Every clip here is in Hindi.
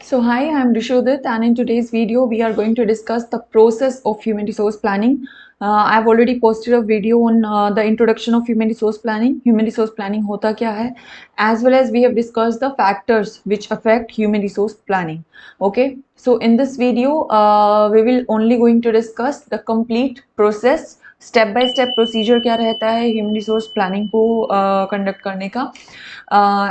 So hi, I'm Rishodit, and in today's video we are going to discuss the process of human resource planning. I've already posted a video on the introduction of human resource planning. Human resource planning होता क्या है, as well as we have discussed the factors which affect human resource planning. Okay, so in this video we will only going to discuss the complete process. Step by step procedure क्या रहता है ह्यूमन रिसोर्स प्लानिंग को कंडक्ट करने का.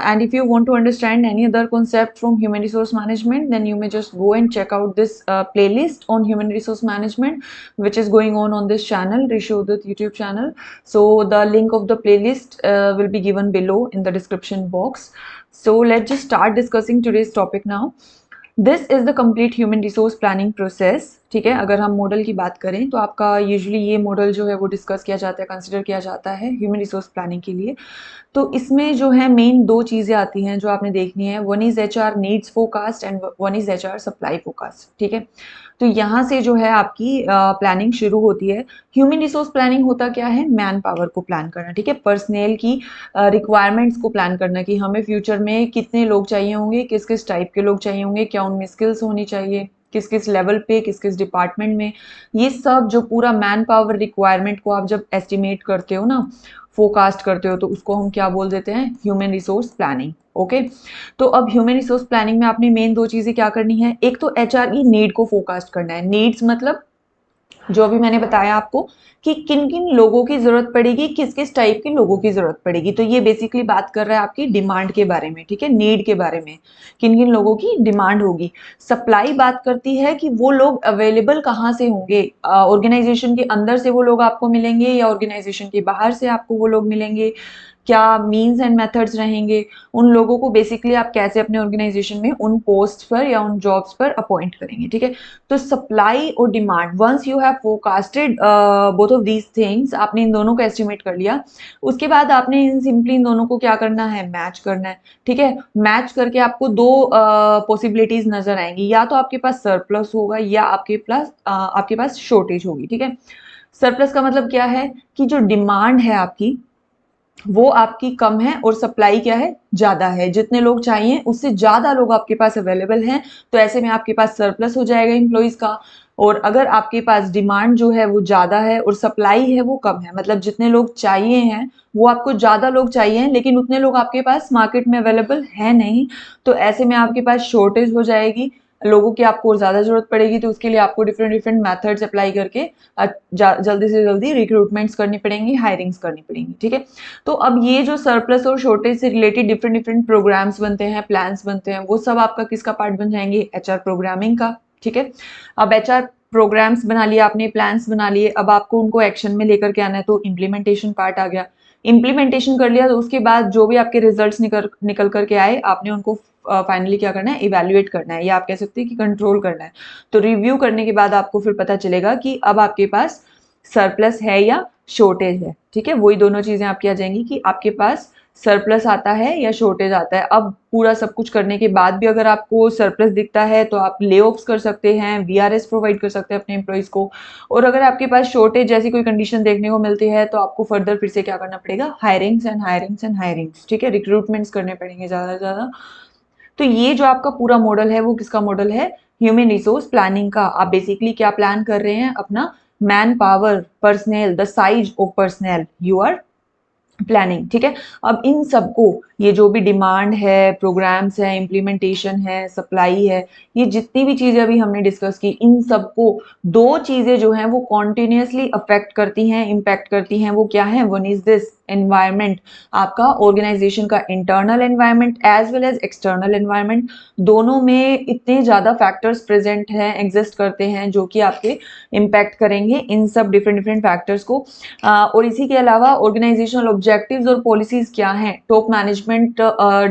And if you want to understand any other concept from human resource management, then you may just go and check out this playlist on human resource management, which is going on this channel, Rishodit YouTube channel. So the link of the playlist will be given below in the description box. So let's just start discussing today's topic now. This is the complete human resource planning process. ठीक है, अगर हम मॉडल की बात करें तो आपका यूजुअली ये मॉडल जो है वो डिस्कस किया जाता है, कंसिडर किया जाता है ह्यूमन रिसोर्स प्लानिंग के लिए. तो इसमें जो है मेन दो चीज़ें आती हैं जो आपने देखनी है. One is HR needs forecast and one is HR supply forecast. ठीक है, तो यहाँ से जो है आपकी प्लानिंग शुरू होती है. ह्यूमन रिसोर्स प्लानिंग होता क्या है, मैन पावर को प्लान करना. ठीक है, पर्सनल की रिक्वायरमेंट्स को प्लान करना कि हमें फ्यूचर में कितने लोग चाहिए होंगे, किस किस टाइप के लोग चाहिए होंगे, क्या उनमें स्किल्स होनी चाहिए, किस किस लेवल पे, किस किस डिपार्टमेंट में. ये सब जो पूरा मैन पावर रिक्वायरमेंट को आप जब एस्टिमेट करते हो ना, फोरकास्ट करते हो, तो उसको हम क्या बोल देते हैं, ह्यूमन रिसोर्स प्लानिंग. ओके, तो अब ह्यूमन रिसोर्स प्लानिंग में आपने मेन दो चीजें क्या करनी है. एक तो HR की नीड को फोरकास्ट करना है. नीड्स मतलब जो अभी मैंने बताया आपको कि किन किन लोगों की जरूरत पड़ेगी, किस किस टाइप के लोगों की जरूरत पड़ेगी. तो ये बेसिकली बात कर रहा है आपकी डिमांड के बारे में. ठीक है, नीड के बारे में, किन किन लोगों की डिमांड होगी. सप्लाई बात करती है कि वो लोग अवेलेबल कहाँ से होंगे. ऑर्गेनाइजेशन के अंदर से वो लोग आपको मिलेंगे या ऑर्गेनाइजेशन के बाहर से आपको वो लोग मिलेंगे. क्या मीन्स एंड मेथड्स रहेंगे, उन लोगों को बेसिकली आप कैसे अपने ऑर्गेनाइजेशन में उन पोस्ट पर या उन जॉब्स पर अपॉइंट करेंगे. ठीक है, तो सप्लाई और demand, once you have forecasted both of these things, आपने इन दोनों को एस्टिमेट कर लिया. उसके बाद आपने सिंपली इन दोनों को क्या करना है, मैच करना है. ठीक है, मैच करके आपको दो पॉसिबिलिटीज नजर आएंगी. या तो आपके पास सरप्लस होगा या आपके पास शॉर्टेज होगी. ठीक है, सरप्लस का मतलब क्या है कि जो डिमांड है आपकी वो आपकी कम है और सप्लाई क्या है, ज्यादा है. जितने लोग चाहिए उससे ज्यादा लोग आपके पास अवेलेबल हैं, तो ऐसे में आपके पास सरप्लस हो जाएगा एम्प्लॉइज का. और अगर आपके पास डिमांड जो है वो ज्यादा है और सप्लाई है वो कम है, मतलब जितने लोग चाहिए हैं वो आपको ज्यादा लोग चाहिए लेकिन उतने लोग आपके पास मार्केट में अवेलेबल है नहीं, तो ऐसे में आपके पास शॉर्टेज हो जाएगी. लोगों की आपको ज्यादा जरूरत पड़ेगी, तो उसके लिए आपको डिफरेंट डिफरेंट मेथड्स अप्लाई करके जल्दी से जल्दी रिक्रूटमेंट्स करनी पड़ेंगी, हायरिंग्स करनी पड़ेंगी. ठीक है, तो अब ये जो सरप्लस और शॉर्टेज से रिलेटेड डिफरेंट डिफरेंट प्रोग्राम्स बनते हैं, प्लान्स बनते हैं, वो सब आपका किसका पार्ट बन जाएंगे, HR प्रोग्रामिंग का. ठीक है, अब HR प्रोग्राम्स बना लिए आपने, प्लान्स बना लिए, अब आपको उनको एक्शन में लेकर के आना है, तो इम्प्लीमेंटेशन पार्ट आ गया. इम्प्लीमेंटेशन कर लिया तो उसके बाद जो भी आपके रिजल्ट्स निकल करके आए, आपने उनको फाइनली क्या करना है, इवेल्युएट करना है, या आप कह सकते हैं कि कंट्रोल करना है. तो रिव्यू करने के बाद आपको फिर पता चलेगा कि अब आपके पास सरप्लस है या शॉर्टेज है. ठीक है, वही दोनों चीजें आपकी आ जाएंगी कि आपके पास सरप्लस आता है या शॉर्टेज आता है. अब पूरा सब कुछ करने के बाद भी अगर आपको सरप्लस दिखता है तो आप ले ऑफ्स कर सकते हैं, VRS प्रोवाइड कर सकते हैं अपने एम्प्लॉइज को. और अगर आपके पास शॉर्टेज जैसी कोई कंडीशन देखने को मिलती है तो आपको फर्दर फिर से क्या करना पड़ेगा, hirings and hirings and hirings. ठीक है, रिक्रूटमेंट्स करने पड़ेंगे ज्यादा से ज्यादा. तो ये जो आपका पूरा मॉडल है वो किसका मॉडल है, ह्यूमन रिसोर्स प्लानिंग का. आप बेसिकली क्या प्लान कर रहे हैं, अपना man power, personal, the size of personal you are planning. ठीक है, अब इन सबको, ये जो भी डिमांड है, प्रोग्राम्स है, इम्प्लीमेंटेशन है, सप्लाई है, ये जितनी भी चीजें अभी हमने डिस्कस की, इन सबको दो चीजें जो हैं वो कॉन्टिन्यूसली अफेक्ट करती हैं, इम्पैक्ट करती हैं. वो क्या है, वन इज दिस एनवायरमेंट, आपका ऑर्गेनाइजेशन का internal environment as well as external environment. दोनों में इतने ज्यादा फैक्टर्स प्रेजेंट हैं, एग्जिस्ट करते हैं, जो कि आपके इम्पैक्ट करेंगे इन सब डिफरेंट डिफरेंट फैक्टर्स को. और इसी के अलावा ऑर्गेनाइजेशनल ऑब्जेक्टिव्स और पॉलिसीज क्या हैं. टॉप मैनेजमेंट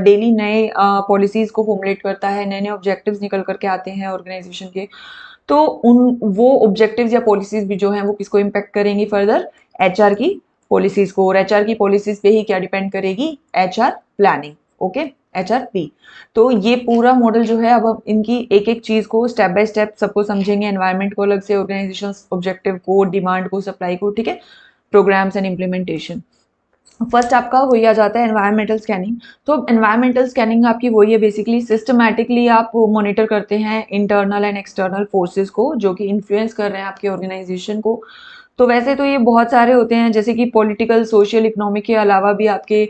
डेली नए पॉलिसीज को फॉर्मुलेट करता है, नए नए ऑब्जेक्टिव्स निकल करके आते हैं ऑर्गेनाइजेशन के. तो उन वो ऑब्जेक्टिव्स या पॉलिसीज भी जो हैं वो किसको इम्पैक्ट करेंगी, फर्दर HR की पॉलिसीज को. और HR की पॉलिसीज पे ही क्या डिपेंड करेगी, HR प्लानिंग. Okay, HRP. तो ये पूरा मॉडल जो है, अब हम इनकी एक एक चीज को स्टेप बाय स्टेप सबको समझेंगे. एनवायरनमेंट को अलग से, ऑर्गेनाइजेशन ऑब्जेक्टिव को, डिमांड को, सप्लाई को. ठीक है, प्रोग्राम्स एंड इम्प्लीमेंटेशन. फर्स्ट आपका वही आ जाता है एनवायरमेंटल स्कैनिंग। तो एनवायरमेंटल स्कैनिंग आपकी वही है, बेसिकली सिस्टमैटिकली आप मॉनिटर करते हैं इंटरनल एंड एक्सटर्नल फोर्सेस को जो कि इन्फ्लुएंस कर रहे हैं आपके ऑर्गेनाइजेशन को। तो वैसे तो ये बहुत सारे होते हैं, जैसे कि पॉलिटिकल, सोशल, इकोनॉमिक के अलावा भी आपके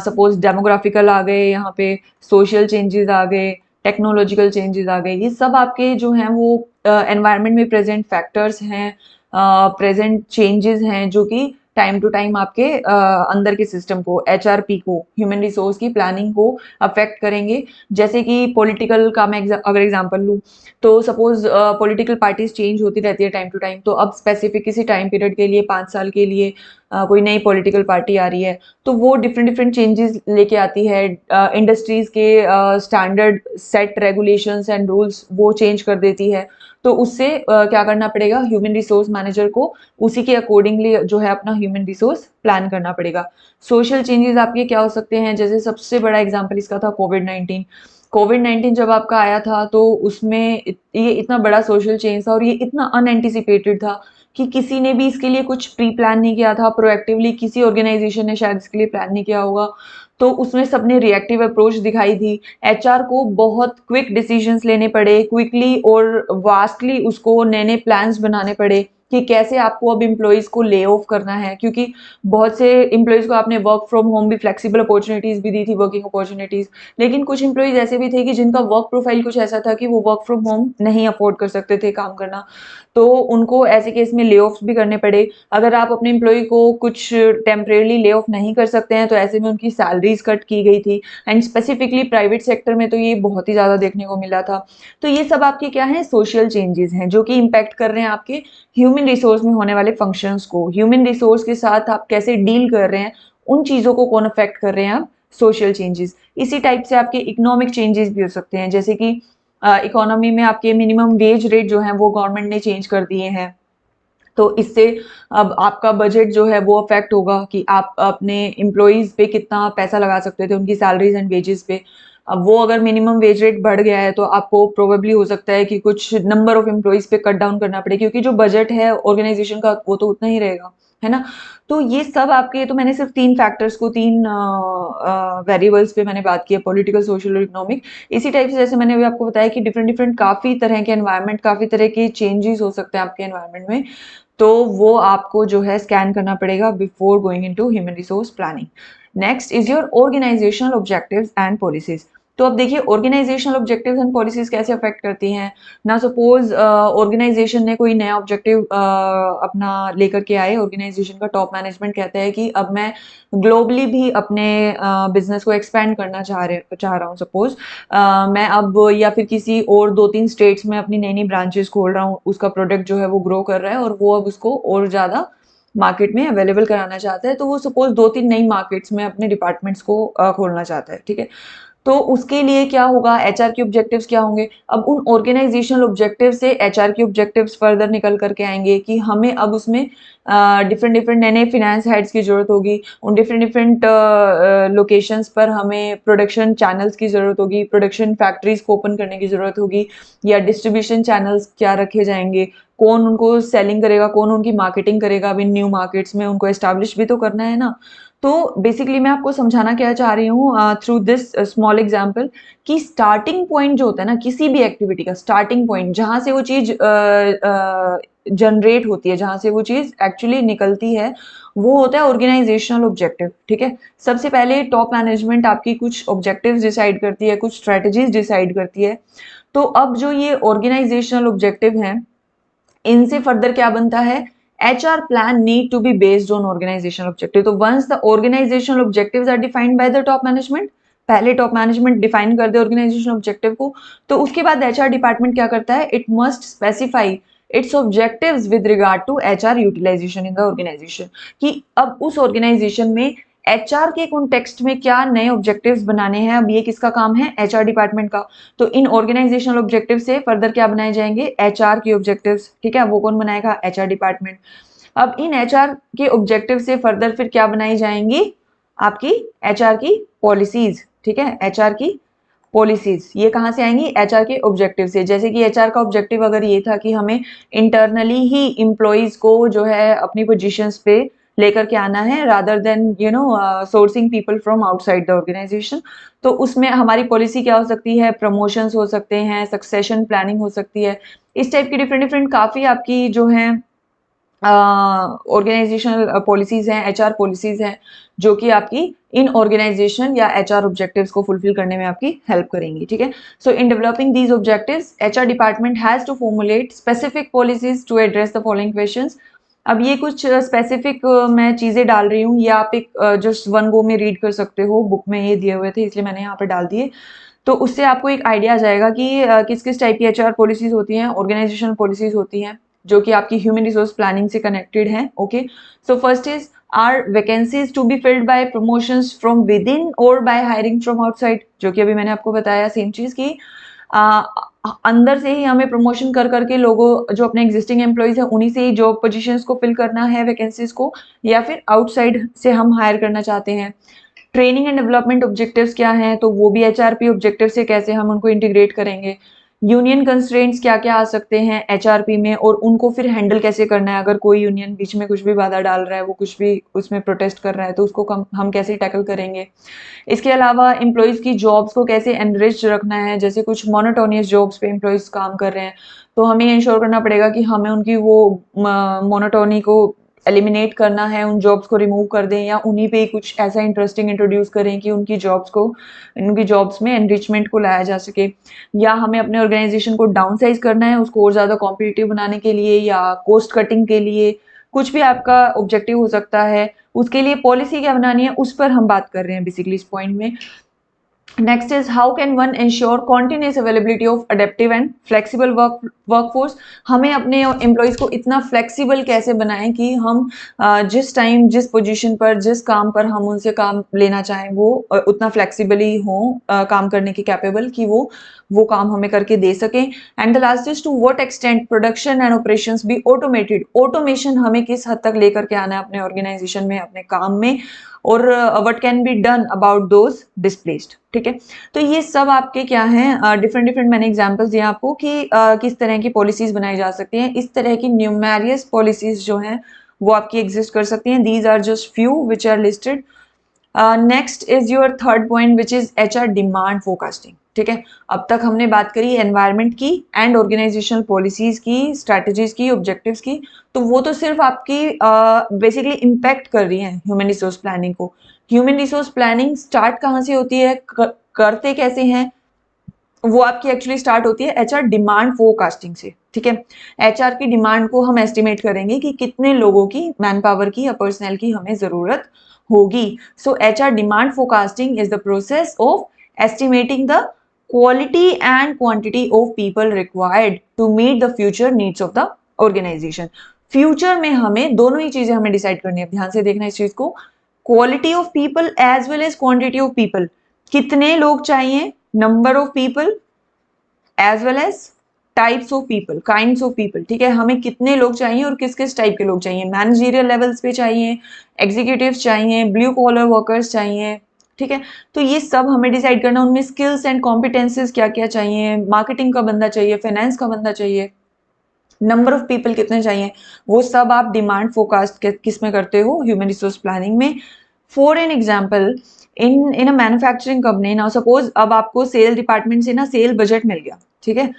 सपोज डेमोग्राफिकल आ गए, यहाँ पे सोशल चेंजेस आ गए, टेक्नोलॉजिकल चेंजेस आ गए, ये सब आपके जो हैं वो एनवायरनमेंट में प्रेजेंट फैक्टर्स हैं, प्रेजेंट चेंजेस हैं जो कि टाइम टू टाइम आपके अंदर के सिस्टम को, एचआरपी को, ह्यूमन रिसोर्स की प्लानिंग को अफेक्ट करेंगे। जैसे कि पॉलिटिकल का मैं अगर एग्जांपल लूँ, तो सपोज पॉलिटिकल पार्टीज चेंज होती रहती है टाइम टू टाइम, तो अब स्पेसिफिक किसी टाइम पीरियड के लिए 5 साल के लिए कोई नई पॉलिटिकल पार्टी आ रही है, तो वो डिफरेंट डिफरेंट चेंजेस लेके आती है। इंडस्ट्रीज के standard set regulations and rules वो चेंज कर देती है। तो उससे क्या करना पड़ेगा, ह्यूमन रिसोर्स मैनेजर को उसी के अकॉर्डिंगली जो है अपना ह्यूमन रिसोर्स प्लान करना पड़ेगा। सोशल चेंजेस आपके क्या हो सकते हैं, जैसे सबसे बड़ा एग्जांपल इसका था कोविड-19। कोविड-19 जब आपका आया था तो उसमें ये इतना बड़ा सोशल चेंज था और ये इतना अनएंटिसिपेटेड था कि किसी ने भी इसके लिए कुछ प्री प्लान नहीं किया था, प्रोएक्टिवली किसी ऑर्गेनाइजेशन ने शायद इसके लिए प्लान नहीं किया होगा। तो उसमें सबने रिएक्टिव अप्रोच दिखाई थी। एचआर को बहुत क्विक डिसीजंस लेने पड़े, क्विकली और वास्टली उसको नए नए प्लान्स बनाने पड़े कि कैसे आपको अब एम्प्लॉइज को ले ऑफ करना है, क्योंकि बहुत से एम्प्लॉइज को आपने वर्क फ्रॉम होम भी, फ्लेक्सिबल अपॉर्चुनिटीज भी दी थी, वर्किंग अपॉर्चुनिटीज, लेकिन कुछ एम्प्लॉइज ऐसे भी थे कि जिनका वर्क प्रोफाइल कुछ ऐसा था कि वो वर्क फ्रॉम होम नहीं अफोर्ड कर सकते थे काम करना, तो उनको ऐसे केस में ले ऑफ भी करने पड़े। अगर आप अपने एम्प्लॉय को कुछ टेम्परेली ले ऑफ नहीं कर सकते हैं तो ऐसे में उनकी सैलरीज कट की गई थी, एंड स्पेसिफिकली प्राइवेट सेक्टर में तो ये बहुत ही ज्यादा देखने को मिला था। तो ये सब आपके क्या है, सोशल चेंजेस हैं जो कि इम्पैक्ट कर रहे हैं आपके ह्यूमन रिसोर्स में होने वाले फंक्शंस को। ह्यूमन रिसोर्स के साथ आप कैसे डील कर रहे हैं, उन चीजों को कौन अफेक्ट कर रहे हैं आप, सोशल चेंजेस। इसी टाइप से आपके इकोनॉमिक चेंजेस भी हो सकते हैं, जैसे कि इकोनॉमी में आपके मिनिमम वेज रेट जो है वो गवर्नमेंट ने चेंज कर दिए हैं। तो इससे अब आपका बजट जो है वो अफेक्ट होगा कि आप अपने एम्प्लॉइज पे कितना पैसा लगा सकते थे उनकी सैलरीज एंड वेजेस पे। अब वो अगर मिनिमम वेज रेट बढ़ गया है तो आपको प्रोबेबली हो सकता है कि कुछ नंबर ऑफ एम्प्लॉइज पे कट डाउन करना पड़े, क्योंकि जो बजट है ऑर्गेनाइजेशन का वो तो उतना ही रहेगा, है ना। तो ये सब आपके, तो मैंने सिर्फ 3 फैक्टर्स को, 3 वेरिएबल्स पे मैंने बात की है, पॉलिटिकल, सोशल और इकोनॉमिक। इसी टाइप से जैसे मैंने अभी आपको बताया कि डिफरेंट डिफरेंट काफी तरह के एनवायरनमेंट, काफी तरह के चेंजेस हो सकते हैं आपके एनवायरनमेंट में, तो वो आपको जो है स्कैन करना पड़ेगा before going into human resource planning. Next is your organisational objectives and policies. तो अब देखिए ऑर्गेनाइजेशनल ऑब्जेक्टिव्स एंड पॉलिसीज कैसे अफेक्ट करती हैं ना। सपोज ऑर्गेनाइजेशन ने कोई नया ऑब्जेक्टिव अपना लेकर के आए, ऑर्गेनाइजेशन का टॉप मैनेजमेंट कहता है कि अब मैं ग्लोबली भी अपने बिजनेस को एक्सपेंड करना चाह रहा हूँ। सपोज मैं अब, या फिर किसी और 2-3 स्टेट्स में अपनी नई नई ब्रांचेस खोल रहा हूँ, उसका प्रोडक्ट जो है वो ग्रो कर रहा है और वो अब उसको और ज्यादा मार्केट में अवेलेबल कराना चाहता है, तो वो सपोज 2-3 नई मार्केट्स में अपने डिपार्टमेंट्स को खोलना चाहता है, ठीक है। तो उसके लिए क्या होगा, एचआर के ऑब्जेक्टिव्स क्या होंगे। अब उन ऑर्गेनाइजेशनल ऑब्जेक्टिव से एचआर के ऑब्जेक्टिव्स फर्दर निकल करके आएंगे कि हमें अब उसमें डिफरेंट डिफरेंट नए नए फिनेंस हेड्स की जरूरत होगी, उन डिफरेंट डिफरेंट लोकेशंस पर हमें प्रोडक्शन चैनल्स की जरूरत होगी, प्रोडक्शन फैक्ट्रीज को ओपन करने की जरूरत होगी, या डिस्ट्रीब्यूशन चैनल्स क्या रखे जाएंगे, कौन उनको सेलिंग करेगा, कौन उनकी मार्केटिंग करेगा, अब इन न्यू मार्केट्स में उनको एस्टैब्लिश भी तो करना है ना। तो बेसिकली मैं आपको समझाना क्या चाह रही हूँ थ्रू दिस स्मॉल एग्जाम्पल, कि स्टार्टिंग पॉइंट जो होता है ना किसी भी एक्टिविटी का, स्टार्टिंग पॉइंट जहां से वो चीज जनरेट होती है, जहां से वो चीज एक्चुअली निकलती है, वो होता है ऑर्गेनाइजेशनल ऑब्जेक्टिव, ठीक है। सबसे पहले टॉप मैनेजमेंट आपकी कुछ ऑब्जेक्टिव्स डिसाइड करती है, कुछ स्ट्रेटजीज डिसाइड करती है। तो अब जो ये ऑर्गेनाइजेशनल ऑब्जेक्टिव हैं, इनसे फर्दर क्या बनता है, HR plan need to be based on organizational objective। तो once the organizational objectives are defined by the top management, पहले टॉप मैनेजमेंट डिफाइन कर दे ऑर्गेनाइजेशन ऑब्जेक्टिव को, तो उसके बाद एचआर डिपार्टमेंट क्या करता है, it must specify its objectives with regard to HR utilisation in the organisation, कि अब उस ऑर्गेनाइजेशन में एचआर के कॉन्टेक्स्ट में क्या नए ऑब्जेक्टिव्स बनाने हैं। अब ये किसका काम है, एचआर डिपार्टमेंट का। तो इन ऑर्गेनाइजेशनल ऑब्जेक्टिव से फर्दर क्या बनाए जाएंगे, एचआर के ऑब्जेक्टिव्स, ठीक है। वो कौन बनाएगा, एचआर डिपार्टमेंट। अब इन एचआर के ऑब्जेक्टिव से फर्दर फिर क्या बनाई जाएंगी, आपकी एचआर की पॉलिसीज, ठीक है। एचआर की पॉलिसीज ये कहां से आएंगी, एचआर के ऑब्जेक्टिव से। जैसे कि एचआर का ऑब्जेक्टिव अगर ये था कि हमें इंटरनली ही इंप्लॉइज को जो है अपनी पोजीशंस पे लेकर के आना है rather than sourcing people from outside the organisation. तो उसमें हमारी पॉलिसी क्या हो सकती है, प्रमोशंस हो सकते हैं, सक्सेशन प्लानिंग हो सकती है, इस टाइप की डिफरेंट डिफरेंट काफ़ी आपकी जो है ऑर्गेनाइजेशनल पॉलिसीज हैं, एचआर पॉलिसीज हैं, जो कि आपकी इन ऑर्गेनाइजेशन या एचआर ऑब्जेक्टिव्स को फुलफिल करने में आपकी हेल्प करेंगी। ठीक है, so in developing these objectives HR department has to formulate specific policies to address the following questions. अब ये कुछ स्पेसिफिक मैं चीजें डाल रही हूँ, ये आप एक जस्ट वन गो में रीड कर सकते हो, बुक में ये दिए हुए थे इसलिए मैंने यहाँ पे डाल दिए। तो उससे आपको एक आइडिया आ जाएगा कि किस किस टाइप की एचआर पॉलिसीज होती हैं, ऑर्गेनाइजेशनल पॉलिसीज होती हैं, जो कि आपकी ह्यूमन रिसोर्स प्लानिंग से कनेक्टेड हैं। Okay, so first is are vacancies to be filled by promotions from within और बाय हायरिंग फ्रॉम आउटसाइड, जो कि अभी मैंने आपको बताया सेम चीज की अंदर से ही हमें प्रमोशन कर करके लोगों जो अपने एग्जिस्टिंग एम्प्लॉइज हैं उन्हीं से ही जॉब पोजीशंस को फिल करना है, वैकेंसीज को, या फिर आउटसाइड से हम हायर करना चाहते हैं। ट्रेनिंग एंड डेवलपमेंट ऑब्जेक्टिव्स क्या हैं, तो वो भी एचआरपी ऑब्जेक्टिव से कैसे हम उनको इंटीग्रेट करेंगे। यूनियन कंस्ट्रेंट्स क्या क्या आ सकते हैं एचआरपी में और उनको फिर हैंडल कैसे करना है, अगर कोई यूनियन बीच में कुछ भी बाधा डाल रहा है, वो कुछ भी उसमें प्रोटेस्ट कर रहा है, तो उसको हम कैसे टैकल करेंगे। इसके अलावा एम्प्लॉयज़ की जॉब्स को कैसे एनरिच रखना है, जैसे कुछ मोनोटोनियस जॉब्स पे एम्प्लॉयज़ काम कर रहे हैं, तो हमें इंश्योर करना पड़ेगा कि हमें उनकी वो मोनोटोनी को एलिमिनेट करना है, उन जॉब्स को रिमूव कर दें या उन्हीं पे ही कुछ ऐसा इंटरेस्टिंग इंट्रोड्यूस करें कि उनकी जॉब्स में एनरिचमेंट को लाया जा सके। या हमें अपने ऑर्गेनाइजेशन को डाउन साइज करना है, उसको और ज़्यादा कॉम्पिटिटिव बनाने के लिए या कॉस्ट कटिंग के लिए, कुछ भी आपका ऑब्जेक्टिव हो सकता है, उसके लिए पॉलिसी क्या बनानी है उस पर हम बात कर रहे हैं बेसिकली इस पॉइंट में। Next is how can one ensure continuous availability of adaptive and flexible workforce. हमें अपने एम्प्लॉयज़ को इतना फ्लेक्सिबल कैसे बनाएं कि हम जिस टाइम जिस पोजीशन पर जिस काम पर हम उनसे काम लेना चाहें वो उतना फ्लेक्सिबली हों काम करने के कैपेबल कि वो काम हमें करके दे सकें। And the last is to what extent production and operations be automated. Automation हमें किस हद तक लेकर के आना है अपने ऑर्गेनाइजेशन में, अपने काम में, और what can be done about those displaced. ठीक है, तो ये सब आपके क्या हैं, डिफरेंट डिफरेंट मैंने एग्जांपल्स दिए आपको कि किस तरह की पॉलिसीज बनाई जा सकती हैं। इस तरह की न्यूमेरियस पॉलिसीज जो हैं वो आपकी एग्जिस्ट कर सकती हैं। These are just few which are listed. Next is your third point which is HR demand forecasting. ठीक है, अब तक हमने बात करी एनवायरनमेंट की एंड ऑर्गेनाइजेशनल पॉलिसीज की, स्ट्रैटेजीज की, ऑब्जेक्टिव्स की, तो वो तो सिर्फ आपकी बेसिकली इम्पैक्ट कर रही है ह्यूमन रिसोर्स प्लानिंग को। ह्यूमन रिसोर्स प्लानिंग स्टार्ट कहाँ से होती है, करते कैसे हैं, वो आपकी एक्चुअली स्टार्ट होती है एचआर डिमांड फोरकास्टिंग से। ठीक है, एचआर की डिमांड को हम एस्टिमेट करेंगे कि कितने लोगों की, मैन पावर की या पर्सनल की हमें जरूरत होगी। So HR demand forecasting is the process of estimating the quality and quantity of people required to meet the future needs of the organisation. Future में हमें दोनों ही चीजें हमें डिसाइड करनी है, ध्यान से देखना इस चीज को, quality of people as well as quantity of people. कितने लोग चाहिए, number of people, as well as types of people, kinds of people. ठीक है, हमें कितने लोग चाहिए और किस किस टाइप के लोग चाहिए, मैनेजरियल लेवल्स पे चाहिए, एग्जीक्यूटिव्स चाहिए, ब्लू कॉलर वर्कर्स चाहिए। ठीक है, तो ये सब हमें डिसाइड करना, उनमें स्किल्स एंड कॉम्पिटेंसेस क्या क्या चाहिए, मार्केटिंग का बंदा चाहिए, फाइनेंस का बंदा चाहिए, नंबर ऑफ पीपल कितने चाहिए, वो सब आप डिमांड फोरकास्ट किस में करते हो, ह्यूमन रिसोर्स प्लानिंग में। For an example, in a manufacturing company, now suppose अब आपको सेल डिपार्टमेंट से ना सेल बजट मिल गया। ठीक है,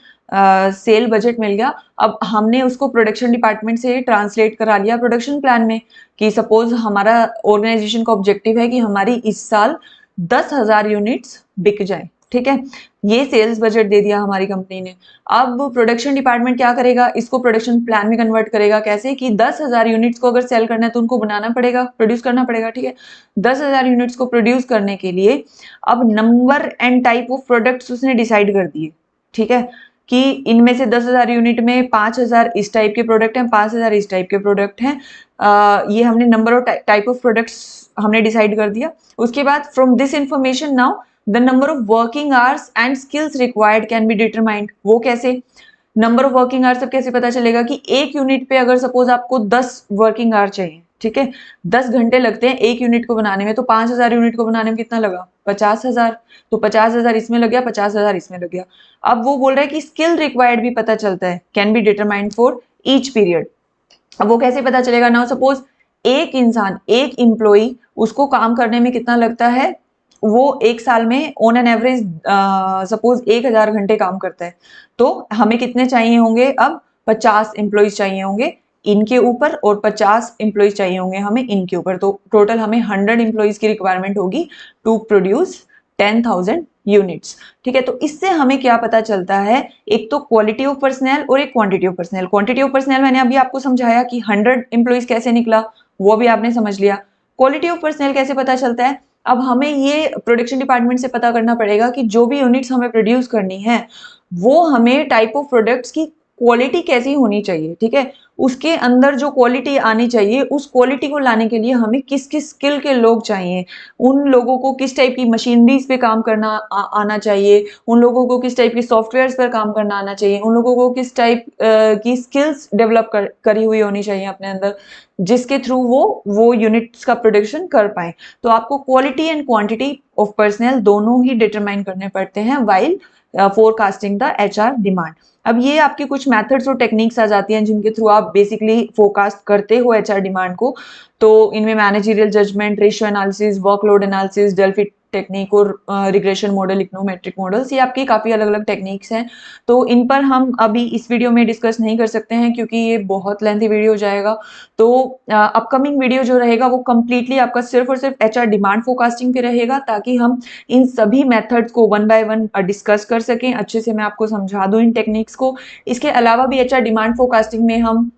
सेल बजट मिल गया, अब हमने उसको प्रोडक्शन डिपार्टमेंट से ट्रांसलेट करा लिया प्रोडक्शन प्लान में कि सपोज हमारा ऑर्गेनाइजेशन का ऑब्जेक्टिव है कि हमारी इस साल 10,000 यूनिट्स बिक जाए। ठीक है, ये सेल्स बजट दे दिया हमारी कंपनी ने। अब प्रोडक्शन डिपार्टमेंट क्या करेगा, इसको प्रोडक्शन प्लान में कन्वर्ट करेगा। कैसे कि 10,000 यूनिट्स को अगर सेल करना है तो उनको बनाना पड़ेगा, प्रोड्यूस करना पड़ेगा। ठीक है, 10,000 यूनिट्स को प्रोड्यूस करने के लिए अब number and type of products उसने डिसाइड कर दिए। ठीक है, कि इनमें से 10,000 यूनिट में 5,000 इस टाइप के प्रोडक्ट हैं, 5,000 इस टाइप के प्रोडक्ट हैं। ये हमने number of type of products हमने डिसाइड कर दिया। उसके बाद from this information now the number of working hours and skills required can be determined. वो कैसे, नंबर ऑफ वर्किंग आवर्स अब कैसे पता चलेगा कि एक यूनिट पे अगर सपोज आपको 10 वर्किंग आवर चाहिए, ठीक है, 10 घंटे लगते हैं एक यूनिट को बनाने में, तो 5,000 यूनिट को बनाने में कितना लगा, 50,000। तो 50,000 इसमें लग गया, 50,000 इसमें लग गया। अब वो बोल रहा है कि स्किल रिक्वायर्ड भी पता चलता है, can be determined for each period. अब वो कैसे पता चलेगा, नाउ सपोज एक इंसान, एक एम्प्लॉई, उसको काम करने में कितना लगता है, वो एक साल में ऑन एन एवरेज सपोज 1000 घंटे काम करता है, तो हमें कितने चाहिए होंगे, अब 50 एम्प्लॉइज चाहिए होंगे इनके ऊपर और 50 एम्प्लॉइज चाहिए होंगे हमें इनके ऊपर, तो टोटल हमें 100 एम्प्लॉइज की रिक्वायरमेंट होगी टू प्रोड्यूस 10,000 यूनिट्स। ठीक है, तो इससे हमें क्या पता चलता है, एक तो क्वालिटी ऑफ पर्सनल और एक quantity of personal. Quantity of personal मैंने अभी आपको समझाया कि 100 एम्प्लॉइज कैसे निकला, वो भी आपने समझ लिया। क्वालिटी ऑफ पर्सनल कैसे पता चलता है, अब हमें ये प्रोडक्शन डिपार्टमेंट से पता करना पड़ेगा कि जो भी यूनिट्स हमें प्रोड्यूस करनी है वो हमें टाइप ऑफ प्रोडक्ट्स की क्वालिटी कैसी होनी चाहिए। ठीक है, उसके अंदर जो क्वालिटी आनी चाहिए, उस क्वालिटी को लाने के लिए हमें किस किस स्किल के लोग चाहिए, उन लोगों को किस टाइप की मशीनरीज पे काम करना आना चाहिए, उन लोगों को किस टाइप की सॉफ्टवेयर पर काम करना आना चाहिए, उन लोगों को किस टाइप की स्किल्स डेवलप करी हुई होनी चाहिए अपने अंदर, जिसके थ्रू वो यूनिट्स का प्रोडक्शन कर पाए। तो आपको quality and quantity of personal दोनों ही डिटरमाइन करने पड़ते हैं while forecasting the HR demand. अब ये आपके कुछ मेथड्स और टेक्निक्स आ जाती हैं जिनके थ्रू आप बेसिकली फोरकास्ट करते हो एचआर डिमांड को। तो इनमें managerial judgement, ratio analysis, workload analysis, Delphi technique और रिग्रेशन मॉडल, इकोनोमेट्रिक मॉडल्स, ये आपकी काफी अलग अलग टेक्निक्स हैं। तो इन पर हम अभी इस वीडियो में डिस्कस नहीं कर सकते हैं क्योंकि ये बहुत लेंथी वीडियो हो जाएगा। तो अपकमिंग वीडियो जो रहेगा वो कंप्लीटली आपका सिर्फ और सिर्फ एचआर डिमांड फोरकास्टिंग पे रहेगा, ताकि हम इन सभी मेथड्स को वन बाय वन डिस्कस कर सकें, अच्छे से मैं आपको समझा दूं इन टेक्निक्स को। इसके अलावा भी एचआर डिमांड फोरकास्टिंग में हम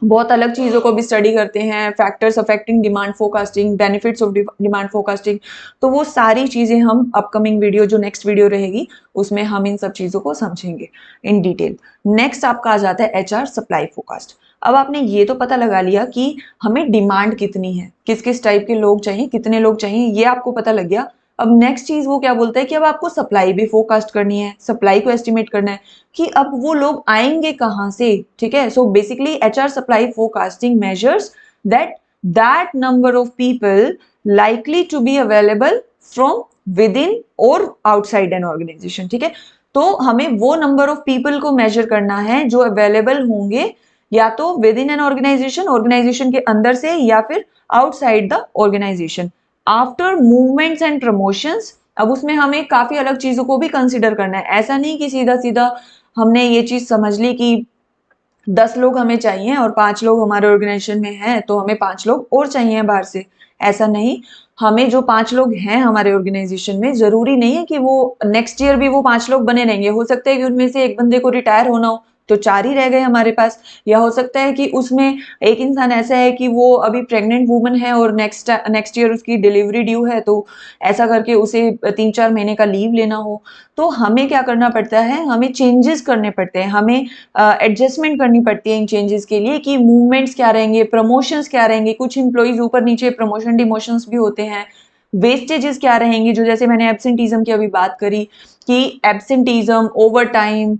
बहुत अलग चीजों को भी स्टडी करते हैं, factors affecting demand forecasting, benefits of demand forecasting. तो वो सारी चीजें हम अपकमिंग वीडियो, जो नेक्स्ट वीडियो रहेगी, उसमें हम इन सब चीजों को समझेंगे इन डिटेल। नेक्स्ट आपका आ जाता है एचआर सप्लाई फोरकास्ट। अब आपने ये तो पता लगा लिया कि हमें डिमांड कितनी है, किस किस टाइप के लोग चाहिए, कितने लोग चाहिए, ये आपको पता लग गया। अब नेक्स्ट चीज वो क्या बोलता है कि अब आपको सप्लाई भी फोरकास्ट करनी है, सप्लाई को एस्टिमेट करना है कि अब वो लोग आएंगे कहां से। ठीक है, so basically HR supply forecasting measures that number of people likely to be available from within और आउटसाइड एन ऑर्गेनाइजेशन। ठीक है, तो हमें वो नंबर ऑफ पीपल को मेजर करना है जो अवेलेबल होंगे या तो within an organisation, organisation के अंदर से, या फिर outside the organisation after movements and promotions. अब उसमें हमें काफी अलग चीजों को भी कंसिडर करना है। ऐसा नहीं कि सीधा सीधा हमने ये चीज समझ ली कि 10 लोग हमें चाहिए और 5 लोग हमारे ऑर्गेनाइजेशन में हैं, तो हमें 5 लोग और चाहिए बाहर से। ऐसा नहीं, हमें जो 5 लोग हैं हमारे ऑर्गेनाइजेशन में, जरूरी नहीं है कि वो नेक्स्ट ईयर भी वो 5 लोग बने रहेंगे। हो सकता है कि उनमें से एक बंदे को रिटायर होना हो, तो 4 ही रह गए हमारे पास। या हो सकता है कि उसमें एक इंसान ऐसा है कि वो अभी प्रेग्नेंट वुमन है और नेक्स्ट ईयर उसकी डिलीवरी ड्यू है, तो ऐसा करके उसे 3-4 महीने का लीव लेना हो। तो हमें क्या करना पड़ता है, हमें चेंजेस करने पड़ते हैं, हमें एडजस्टमेंट करनी पड़ती है इन चेंजेस के लिए कि मूवमेंट्स क्या रहेंगे, प्रमोशंस क्या रहेंगे, कुछ इंप्लॉइज ऊपर नीचे प्रमोशन डिमोशंस भी होते हैं, वेस्टेजेस क्या रहेंगी, जो जैसे मैंने एब्सेंटीज्म की अभी बात करी कि एब्सेंटीज्म, ओवर टाइम,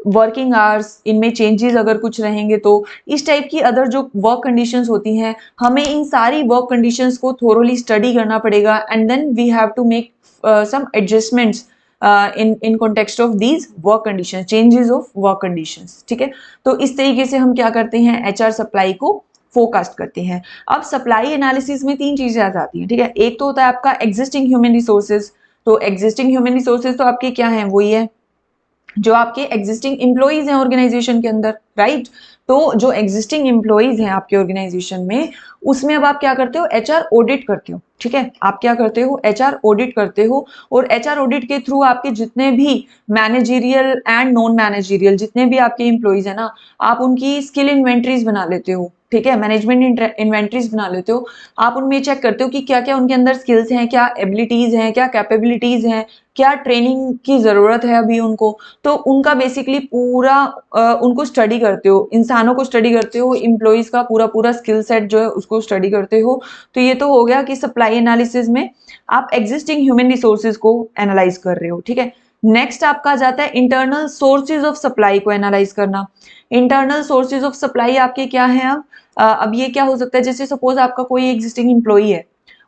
वर्किंग आवर्स, इनमें चेंजेस अगर कुछ रहेंगे, तो इस टाइप की अदर जो वर्क कंडीशंस होती हैं, हमें इन सारी वर्क कंडीशंस को थोरोली स्टडी करना पड़ेगा and then we have to make some adjustments in context of these work conditions, changes of work conditions। ठीक है, तो इस तरीके से हम क्या करते हैं, एचआर सप्लाई को फोरकास्ट करते हैं। अब सप्लाई एनालिसिस में 3 चीजें आ जाती हैं। ठीक है, एक तो होता है आपका एग्जिस्टिंग ह्यूमन रिसोर्सेज। तो एग्जिस्टिंग ह्यूमन रिसोर्सेज तो आपके क्या हैं, वही है जो आपके एग्जिस्टिंग एम्प्लॉइज हैं ऑर्गेनाइजेशन के अंदर, राइट। तो जो एग्जिस्टिंग एम्प्लॉइज हैं आपके ऑर्गेनाइजेशन में, उसमें अब आप क्या करते हो, एचआर ऑडिट करते हो। ठीक है, आप क्या करते हो, एचआर ऑडिट करते हो, और एचआर ऑडिट के थ्रू आपके जितने भी मैनेजरियल एंड नॉन मैनेजरियल जितने भी आपके एम्प्लॉइज है ना, आप उनकी स्किल इन्वेंट्रीज बना लेते हो। ठीक है, मैनेजमेंट इन्वेंट्रीज बना लेते हो। आप उनमें चेक करते हो कि क्या क्या उनके अंदर स्किल्स हैं, क्या एबिलिटीज हैं, क्या कैपेबिलिटीज हैं, क्या ट्रेनिंग की जरूरत है अभी उनको। तो उनका बेसिकली पूरा उनको स्टडी करते हो, इंसानों को स्टडी करते हो, एम्प्लॉइज का पूरा पूरा स्किल सेट जो है उसको स्टडी करते हो। तो ये तो हो गया कि सप्लाई एनालिसिस में आप एग्जिस्टिंग ह्यूमन रिसोर्सेज को एनालाइज कर रहे हो। ठीक है, नेक्स्ट आपका आ जाता है इंटरनल सोर्सेज ऑफ सप्लाई को एनालाइज करना। इंटरनल सोर्सेज ऑफ सप्लाई आपके क्या है, अब ये क्या हो सकता है, जैसे सपोज आपका कोई एग्जिस्टिंग एम्प्लॉई है,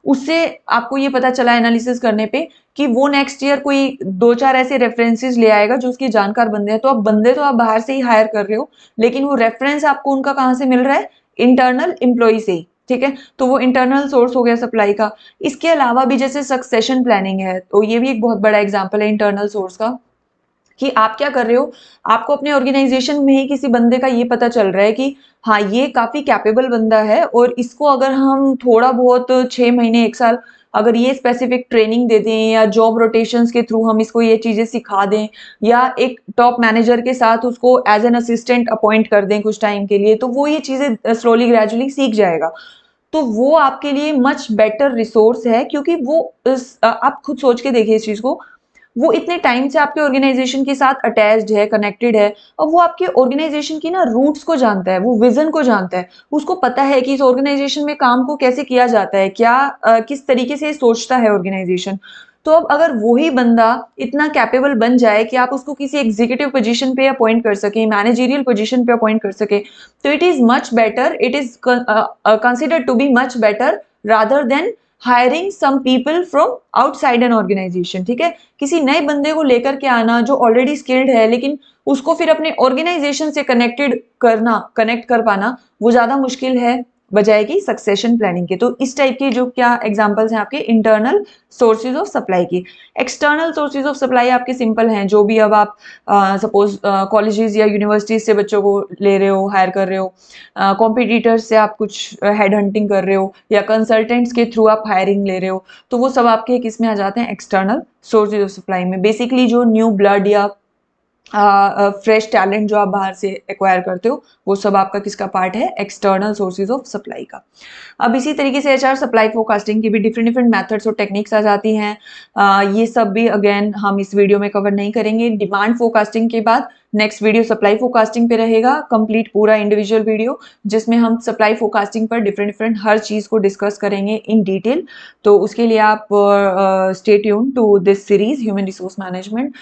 उससे आपको ये पता चला एनालिसिस करने पे कि वो नेक्स्ट ईयर कोई 2-4 ऐसे रेफरेंसेस ले आएगा जो उसके जानकार बंदे हैं। तो अब बंदे तो आप बाहर से ही हायर कर रहे हो, लेकिन वो रेफरेंस आपको उनका कहां से मिल रहा है, इंटरनल एम्प्लॉय से ही, ठीक है। तो वो इंटरनल सोर्स हो गया सप्लाई का। इसके अलावा भी जैसे सक्सेशन प्लानिंग है, तो ये भी एक बहुत बड़ा एग्जाम्पल है इंटरनल सोर्स का, कि आप क्या कर रहे हो, आपको अपने ऑर्गेनाइजेशन में ही किसी बंदे का ये पता चल रहा है कि हाँ ये काफी कैपेबल बंदा है, और इसको अगर हम थोड़ा बहुत 6 महीने 1 साल अगर ये स्पेसिफिक ट्रेनिंग दे दें, या जॉब रोटेशंस के थ्रू हम इसको ये चीजें सिखा दें, या एक टॉप मैनेजर के साथ उसको एज एन असिस्टेंट अपॉइंट कर दें कुछ टाइम के लिए, तो वो ये चीजें स्लोली ग्रेजुअली सीख जाएगा। तो वो आपके लिए मच बेटर रिसोर्स है, क्योंकि आप खुद सोच के देखिए इस चीज को, वो इतने टाइम से आपके ऑर्गेनाइजेशन के साथ अटैच्ड है, कनेक्टेड है, और वो आपके ऑर्गेनाइजेशन की ना रूट्स को जानता है, वो विजन को जानता है, उसको पता है कि इस ऑर्गेनाइजेशन में काम को कैसे किया जाता है, क्या किस तरीके से सोचता है ऑर्गेनाइजेशन। तो अब अगर वही बंदा इतना कैपेबल बन जाए कि आप उसको किसी एग्जीक्यूटिव पोजीशन पे अपॉइंट कर सके, मैनेजरियल पोजीशन पे अपॉइंट कर सके, तो it is much better, it is considered to be much better rather than hiring some people from outside an organisation, ठीक है। किसी नए बंदे को लेकर के आना जो ऑलरेडी स्किल्ड है, लेकिन उसको फिर अपने ऑर्गेनाइजेशन से कनेक्ट कर पाना वो ज्यादा मुश्किल है बजाय की सक्सेशन प्लानिंग के। तो इस टाइप की जो क्या एग्जांपल्स हैं आपके इंटरनल सोर्सेज ऑफ सप्लाई की। एक्सटर्नल सोर्सेज ऑफ सप्लाई आपके सिंपल हैं, जो भी अब आप सपोज कॉलेजेस या यूनिवर्सिटीज से बच्चों को ले रहे हो, हायर कर रहे हो, कॉम्पिटिटर्स से आप कुछ हेड हंटिंग कर रहे हो, या कंसल्टेंट्स के थ्रू आप हायरिंग ले रहे हो, तो वो सब आपके किस में आ जाते हैं, एक्सटर्नल सोर्सेज ऑफ सप्लाई में। बेसिकली जो न्यू ब्लड या फ्रेश टैलेंट जो आप बाहर से एक्वायर करते हो, वो सब आपका किसका पार्ट है, एक्सटर्नल सोर्सेज ऑफ सप्लाई का। अब इसी तरीके से एचआर सप्लाई फोरकास्टिंग की भी डिफरेंट डिफरेंट मेथड्स और टेक्निक्स आ जाती हैं। ये सब भी अगेन हम इस वीडियो में कवर नहीं करेंगे। डिमांड फोरकास्टिंग के बाद नेक्स्ट वीडियो सप्लाई फोरकास्टिंग पे रहेगा, कंप्लीट पूरा इंडिविजुअल वीडियो, जिसमें हम सप्लाई फोरकास्टिंग पर डिफरेंट डिफरेंट हर चीज को डिस्कस करेंगे इन डिटेल। तो उसके लिए आप stay tuned to this series human resource management.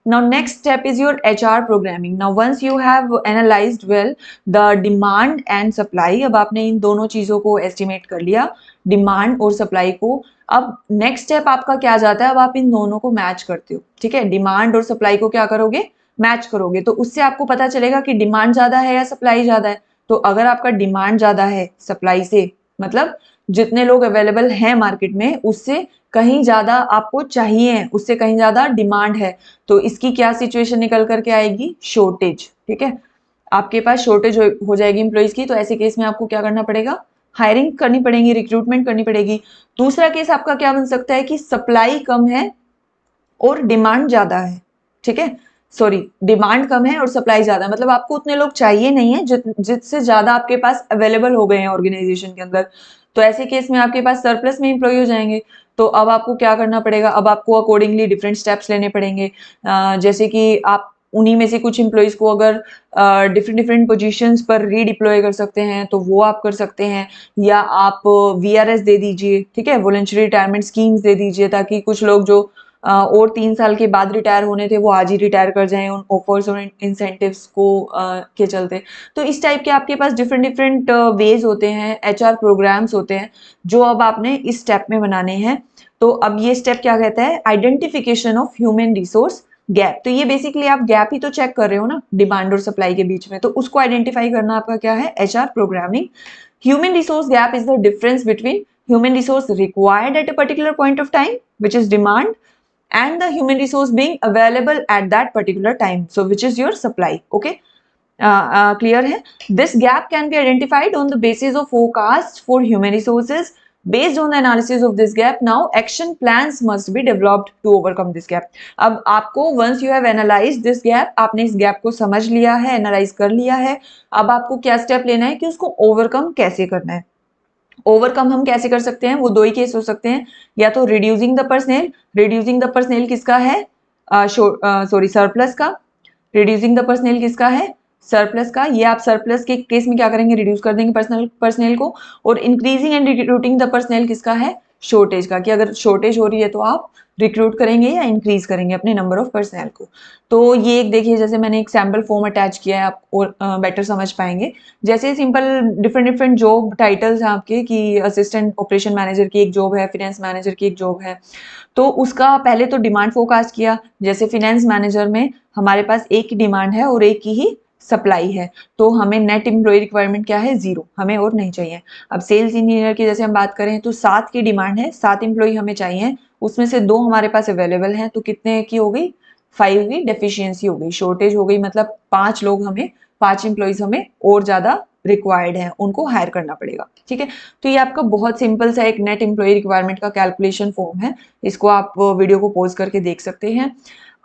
Now next step is your HR programming. Now once you have analyzed well the demand and supply, अब आपने इन दोनों चीजों को estimate कर लिया, डिमांड और सप्लाई को, अब नेक्स्ट स्टेप आपका क्या जाता है, अब आप इन दोनों को मैच करते हो, ठीक है। डिमांड और सप्लाई को क्या करोगे, मैच करोगे, तो उससे आपको पता चलेगा कि डिमांड ज्यादा है या सप्लाई ज्यादा है। तो अगर आपका डिमांड ज्यादा है सप्लाई से, मतलब जितने लोग अवेलेबल हैं मार्केट में उससे कहीं ज्यादा आपको चाहिए, उससे कहीं ज्यादा डिमांड है, तो इसकी क्या सिचुएशन निकल करके आएगी, शॉर्टेज, ठीक है। आपके पास शॉर्टेज हो जाएगी इंप्लॉइज की, तो ऐसे केस में आपको क्या करना पड़ेगा, हायरिंग करनी पड़ेगी, रिक्रूटमेंट करनी पड़ेगी। दूसरा केस आपका क्या बन सकता है कि सप्लाई कम है और डिमांड ज्यादा है, ठीक है। सॉरी, डिमांड कम है और सप्लाई ज्यादा है, मतलब आपको उतने लोग चाहिए नहीं है जिससे ज्यादा आपके पास अवेलेबल हो गए हैं ऑर्गेनाइजेशन के अंदर। तो ऐसे केस में आपके पास सरप्लस में इंप्लॉय हो जाएंगे। तो अब आपको क्या करना पड़ेगा, अब आपको अकॉर्डिंगली डिफरेंट स्टेप्स लेने पड़ेंगे। जैसे कि आप उन्हीं में से कुछ इंप्लॉइज को अगर डिफरेंट डिफरेंट पोजीशंस पर रीडिप्लॉय कर सकते हैं तो वो आप कर सकते हैं, या आप वीआरएस दे दीजिए, ठीक है, वॉलंटरी रिटायरमेंट स्कीम्स दे दीजिए, ताकि कुछ लोग जो और 3 साल के बाद रिटायर होने थे वो आज ही रिटायर कर जाएं उन ऑफर्स और इंसेंटिव्स को के चलते। तो इस टाइप के आपके पास डिफरेंट डिफरेंट वेज होते हैं, एचआर प्रोग्राम्स होते हैं, जो अब आपने इस स्टेप में बनाने हैं। तो अब ये स्टेप क्या कहता है, identification of human resource gap. तो ये बेसिकली आप गैप ही तो चेक कर रहे हो ना डिमांड और सप्लाई के बीच में, तो उसको आइडेंटिफाई करना आपका क्या है, HR programming. Human resource gap is the difference between human resource required at a particular point of time which is demand, and the human resource being available at that particular time, so which is your supply. Okay, clear hai? This gap can be identified on the basis of forecast for human resources. Based on the analysis of this gap, now action plans must be developed to overcome this gap. अब आपको once you have analyzed this gap, आपने इस gap को समझ लिया है, analyze कर लिया है, अब आपको क्या step लेना है कि उसको overcome कैसे करना है। ओवरकम हम कैसे कर सकते हैं, वो दो ही केस हो सकते हैं, या तो reducing the personnel. Reducing the personnel किसका है, सॉरी सरप्लस का। रिड्यूसिंग द पर्सनेल किसका है, सरप्लस का। ये आप सरप्लस के केस में क्या करेंगे, रिड्यूस कर देंगे पर्सनेल को। और increasing and recruiting the personnel किसका है, शॉर्टेज का, कि अगर शॉर्टेज हो रही है तो आप रिक्रूट करेंगे या इंक्रीज करेंगे अपने नंबर ऑफ पर्सनल को। तो ये एक देखिए, जैसे मैंने एक सैम्पल फॉर्म अटैच किया है, आप और बेटर समझ पाएंगे। जैसे simple different different job titles हैं आपके, कि असिस्टेंट ऑपरेशन मैनेजर की एक जॉब है, फिनेंस मैनेजर की एक जॉब है। तो उसका पहले तो डिमांड फोरकास्ट किया, जैसे फिनेंस मैनेजर में हमारे पास एक ही डिमांड है और एक की ही सप्लाई है, तो हमें नेट एम्प्लॉय रिक्वायरमेंट क्या है, 0, हमें और नहीं चाहिए। अब सेल्स इंजीनियर की जैसे हम बात करें तो 7 की डिमांड है, 7 एम्प्लॉय हमें चाहिए, उसमें से 2 हमारे पास अवेलेबल हैं, तो कितने की हो गई, 5 की डेफिशिएंसी हो गई, शॉर्टेज हो गई, मतलब 5 लोग हमें, 5 एम्प्लॉयज हमें और ज्यादा रिक्वायर्ड है, उनको हायर करना पड़ेगा। ठीक है, तो ये आपका बहुत सिंपल सा एक नेट एम्प्लॉय रिक्वायरमेंट का कैलकुलेशन फॉर्म है, इसको आप वीडियो को पॉज करके देख सकते हैं।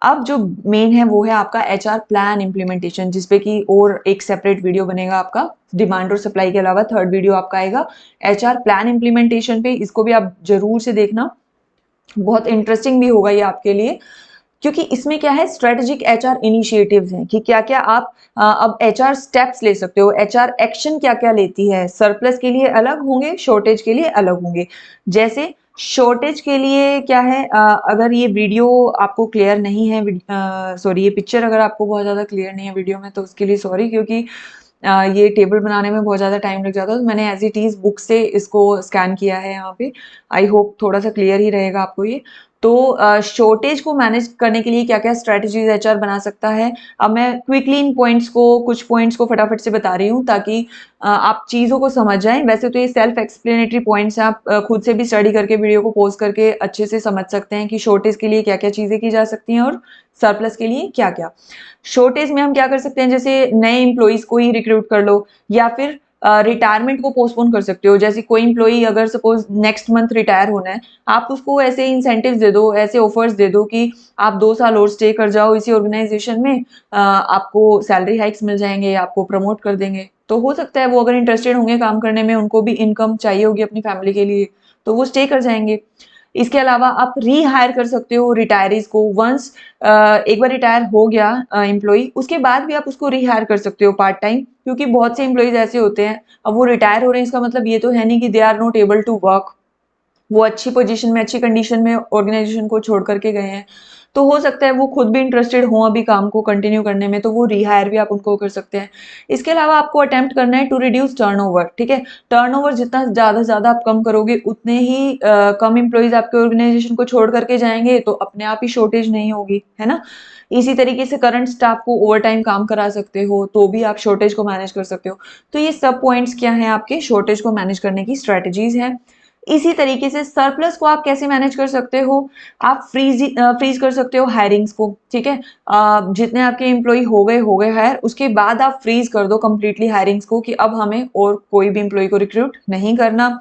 अब जो मेन है वो है आपका एचआर प्लान इंप्लीमेंटेशन, जिसपे कि और एक सेपरेट वीडियो बनेगा आपका, डिमांड और सप्लाई के अलावा थर्ड वीडियो आपका आएगा एचआर प्लान इंप्लीमेंटेशन पे, इसको भी आप जरूर से देखना, बहुत इंटरेस्टिंग भी होगा ये आपके लिए, क्योंकि इसमें क्या है, स्ट्रेटेजिक एचआर इनिशिएटिव्स हैं कि क्या क्या आप अब एचआर स्टेप्स ले सकते हो, एचआर एक्शन क्या क्या लेती है, सरप्लस के लिए अलग होंगे, शॉर्टेज के लिए अलग होंगे। जैसे शॉर्टेज के लिए क्या है, अगर ये वीडियो आपको क्लियर नहीं है, सॉरी ये पिक्चर अगर आपको बहुत ज़्यादा क्लियर नहीं है वीडियो में, तो उसके लिए सॉरी, क्योंकि ये टेबल बनाने में बहुत ज़्यादा टाइम लग जाता है, तो मैंने एज इट इज़ बुक से इसको स्कैन किया है यहाँ पे। आई होप थोड़ा सा क्लियर ही रहेगा आपको ये। तो शॉर्टेज को मैनेज करने के लिए क्या क्या स्ट्रेटजीज एचआर बना सकता है, अब मैं क्विकली इन पॉइंट्स को, कुछ पॉइंट्स को फटाफट से बता रही हूँ ताकि आप चीज़ों को समझ जाएं। वैसे तो ये सेल्फ एक्सप्लेनेटरी पॉइंट्स हैं, आप खुद से भी स्टडी करके वीडियो को पॉज करके अच्छे से समझ सकते हैं कि शॉर्टेज के लिए क्या क्या चीज़ें की जा सकती हैं और सरप्लस के लिए क्या क्या। शॉर्टेज में हम क्या कर सकते हैं, जैसे नए एम्प्लॉइज को ही रिक्रूट कर लो, या फिर रिटायरमेंट को पोस्टपोन कर सकते हो। जैसे कोई एम्प्लॉई अगर सपोज नेक्स्ट मंथ रिटायर होना है, आप उसको ऐसे इंसेंटिव्स दे दो, ऐसे ऑफर्स दे दो कि आप 2 साल और स्टे कर जाओ इसी ऑर्गेनाइजेशन में, आपको सैलरी हाइक्स मिल जाएंगे, आपको प्रमोट कर देंगे। तो हो सकता है वो अगर इंटरेस्टेड होंगे काम करने में, उनको भी इनकम चाहिए होगी अपनी फैमिली के लिए, तो वो स्टे कर जाएंगे। इसके अलावा आप रीहायर कर सकते हो रिटायरीज को, वंस एक बार रिटायर हो गया एम्प्लॉई, उसके बाद भी आप उसको रीहायर कर सकते हो पार्ट टाइम, क्योंकि बहुत से एम्प्लॉइज ऐसे होते हैं, अब वो रिटायर हो रहे हैं, इसका मतलब ये तो है नहीं कि they are not able to work, वो अच्छी पोजीशन में, अच्छी कंडीशन में ऑर्गेनाइजेशन को छोड़ करके गए हैं, तो हो सकता है वो खुद भी इंटरेस्टेड हो अभी काम को कंटिन्यू करने में, तो वो रिहायर भी आप उनको कर सकते हैं। इसके अलावा आपको अटेम्प्ट करना है टू रिड्यूस टर्नओवर। ठीक है, टर्नओवर जितना ज्यादा ज्यादा आप कम करोगे, उतने ही कम एम्प्लॉइज आपके ऑर्गेनाइजेशन को छोड़ करके जाएंगे, तो अपने आप ही शॉर्टेज नहीं होगी, है ना। इसी तरीके से करंट स्टाफ को ओवर टाइम काम करा सकते हो, तो भी आप शॉर्टेज को मैनेज कर सकते हो। तो ये सब पॉइंट्स क्या है, आपके शॉर्टेज को मैनेज करने की स्ट्रेटेजीज हैं। इसी तरीके से सरप्लस को आप कैसे मैनेज कर सकते हो, आप फ्रीज कर सकते हो हायरिंग्स को। ठीक है, जितने आपके एम्प्लॉय हो गए हायर, उसके बाद आप फ्रीज कर दो कंप्लीटली हायरिंग्स को कि अब हमें और कोई भी एम्प्लॉय को रिक्रूट नहीं करना।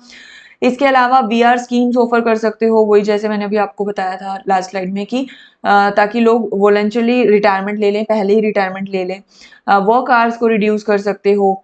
इसके अलावा वीआर स्कीम्स ऑफर कर सकते हो, वही जैसे मैंने अभी आपको बताया था लास्ट स्लाइड में कि ताकि लोग वॉलंटरली रिटायरमेंट ले लें, पहले ही रिटायरमेंट ले लें। वर्क आवर्स को रिड्यूस कर सकते हो,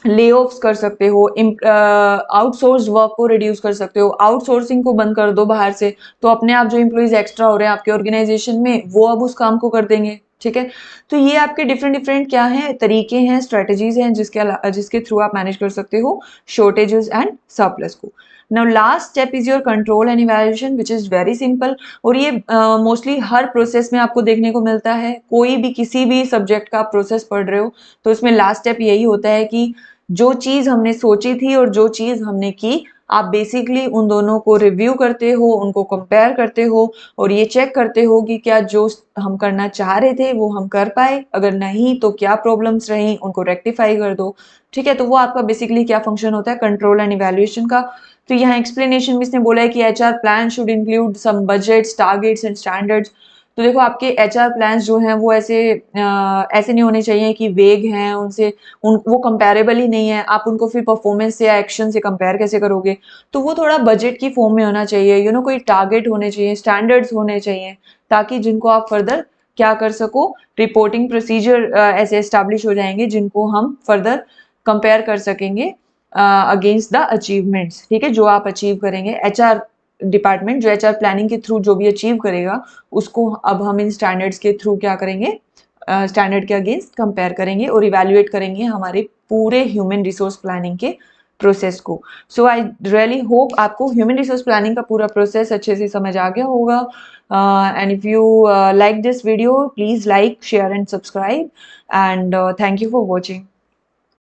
ले ऑफ्स कर सकते हो, आउटसोर्स वर्क को रिड्यूस कर सकते हो, आउटसोर्सिंग को बंद कर दो बाहर से, तो अपने आप जो एम्प्लॉइज एक्स्ट्रा हो रहे हैं आपके ऑर्गेनाइजेशन में, वो अब उस काम को कर देंगे। ठीक है, तो ये आपके डिफरेंट डिफरेंट क्या है, तरीके हैं, स्ट्रेटेजीज हैं, जिसके थ्रू आप मैनेज कर सकते हो शॉर्टेजेस एंड सरप्लस को। Now last step is your control and evaluation, which is very simple, और ये मोस्टली हर प्रोसेस में आपको देखने को मिलता है। कोई भी किसी भी सब्जेक्ट का प्रोसेस पढ़ रहे हो, तो इसमें लास्ट स्टेप यही होता है कि जो चीज हमने सोची थी और जो चीज हमने की, आप बेसिकली उन दोनों को रिव्यू करते हो, उनको कंपेयर करते हो, और ये चेक करते हो कि क्या जो हम करना चाह रहे थे वो हम कर पाए, अगर नहीं तो क्या प्रॉब्लम्स रही, उनको रेक्टिफाई कर दो। ठीक है, तो वो आपका बेसिकली क्या फंक्शन होता है, कंट्रोल एंड इवैल्यूएशन का। तो यहाँ एक्सप्लेनेशन में इसने बोला है कि HR plan should include some budgets, targets and standards. तो देखो आपके एचआर प्लान्स जो हैं वो ऐसे नहीं होने चाहिए कि वेग हैं, उनसे वो कंपेरेबल ही नहीं है, आप उनको फिर परफॉर्मेंस से या एक्शन से कंपेयर कैसे करोगे। तो वो थोड़ा बजट की फॉर्म में होना चाहिए, कोई टारगेट होने चाहिए, स्टैंडर्ड्स होने चाहिए, ताकि जिनको आप फर्दर क्या कर सको, रिपोर्टिंग प्रोसीजर ऐसे एस्टैब्लिश हो जाएंगे जिनको हम फर्दर कंपेयर कर सकेंगे अगेंस्ट द अचीवमेंट्स। ठीक है, जो आप अचीव करेंगे, एचआर डिपार्टमेंट जो एचआर प्लानिंग के थ्रू जो भी अचीव करेगा, उसको अब हम इन स्टैंडर्ड्स के थ्रू क्या करेंगे, स्टैंडर्ड के अगेंस्ट कंपेयर करेंगे और इवैल्यूएट करेंगे हमारे पूरे ह्यूमन रिसोर्स प्लानिंग के प्रोसेस को। सो आई रियली होप आपको ह्यूमन रिसोर्स प्लानिंग का पूरा प्रोसेस अच्छे से समझ आ गया होगा। And if you like this video, please like, share and subscribe, and thank you for watching.